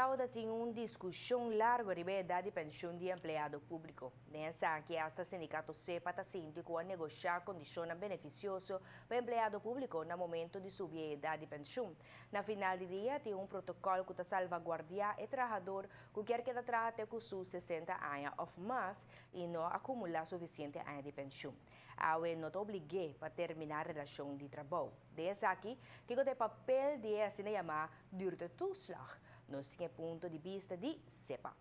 Estado tem uma discussão larga sobre a idade de pensão de empregado público. Nessa que hasta sindicato CEPA está síndico a negociar condições beneficiosas para o empregado público no momento de subir a idade de pensão. Na final do dia, tem um protocolo que está salvaguardiar o trabalhador que quer que trate com seus 60 anos ou mais e não acumular suficiente anos de pensão. A UE não está obrigada para terminar a relação de trabalho. Dessa aqui, que o papel de assim chamar durante toeslag. Nos tem ponto de vista de CEPA.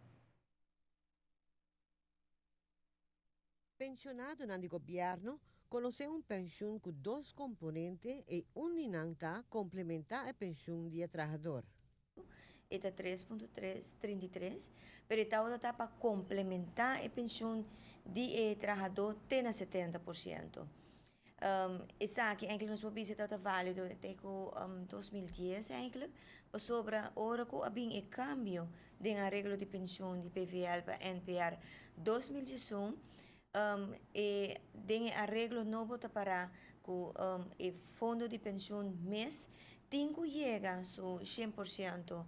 Pensionado no governo conhece uma pensão com dois componentes e uninanta complementa a pensão de trabalhador. Eta 3.33, pero está para complementar a pensão de trabalhador tem 70%. Essa aqui eigenlijk nos papier está válido até 2010 eigenlijk, para sobra hora que havia um cambio de arreglo de pensão de PVL para NPR 2018, e de arreglo novo para o fundo de pensão mês tem que chegar a 100%,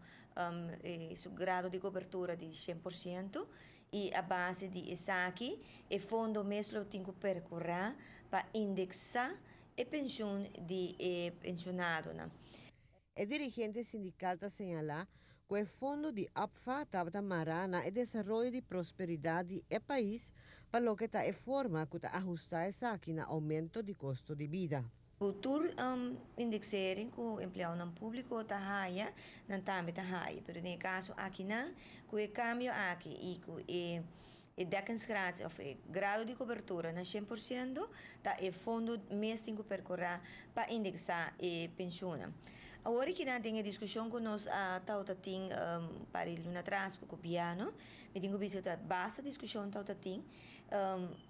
su grado de cobertura de 100%, e a base de essa aqui, o fundo mesmo tem que percorrer para indexar a pensão de pensionado. O dirigente sindical señala que o fundo de APFA está marana o desenvolvimento de prosperidade do país, para lo que está a forma que está ajustar essa aqui no aumento de custo de vida. Cultura indexering com o empregado público está haya, não também está haya, pero no caso aqui não, com o cambio aqui e com o dekkingsgraad of grado de cobertura na 100%, tá o fundo mês tem que percorrer para indexar a pensão. Agora que nós temos discussão com nós tauta tem para ele na atrás com o governo, me tenho visto que basta discussão tauta tem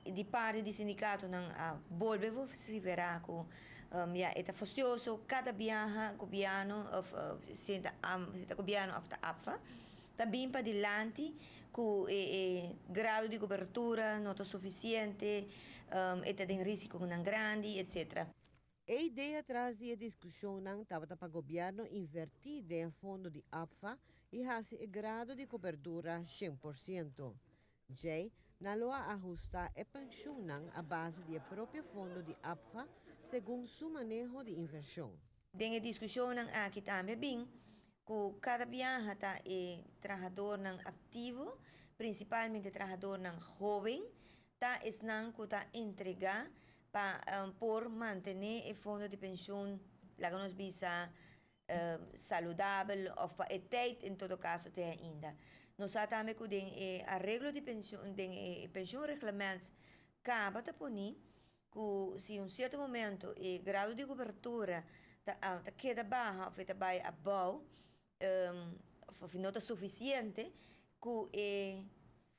de parte do sindicato não volve se verá com é fastidioso cada viaja governo se governo of the APFA também para adelante com grau de cobertura não suficiente, tem risco não grande, etc. A ideia atrás da discussão estava para o governo invertir o fundo de APFA e fazer o grado de cobertura 100%. Já não ajustar a pensão a base do próprio fundo de APFA segundo seu manejo de inversão. Tem a discussão aqui também bem, que cada viaja está trabalhador ativo, principalmente trabalhador jovem, está entregar para por manter o fundo de pensão, lá que nos visa saudável, ou até em todo caso tem ainda. Nós também que arreglo de pensão, de pensão regulamentos, acaba de punir que se em certo momento o grau de cobertura queda baixa, ou vai abaixo, não está suficiente, que o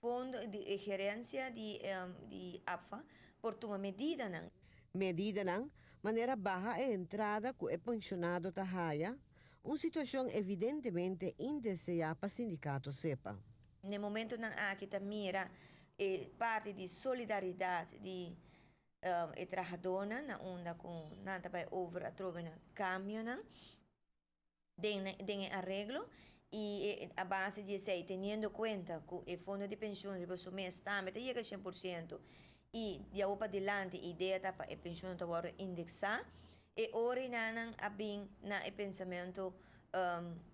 fundo de gerência de APFA por tomar medida não. Medida não, maneira baixa a entrada que o pensionado haya, uma situação evidentemente indesejada para o sindicato CEPA. No momento que está mira parte de solidariedade de trabalhadora na onda com nada vai over a troca na cambio não, tem arreglo e a base de sei tendo conta que o fundo de pensão de pessoa mês também chega a 100% e de agora para adelante a ideia está para a pensão agora indexar e ora não há bem na pensamento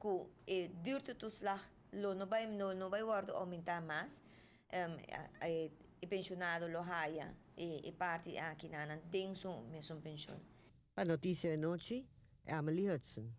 que durante o slag não vai aumentar mais e pensionado lo haya e parte aqui não tem sua mesma pensão. Para Notícia de Noite, Emily Hudson.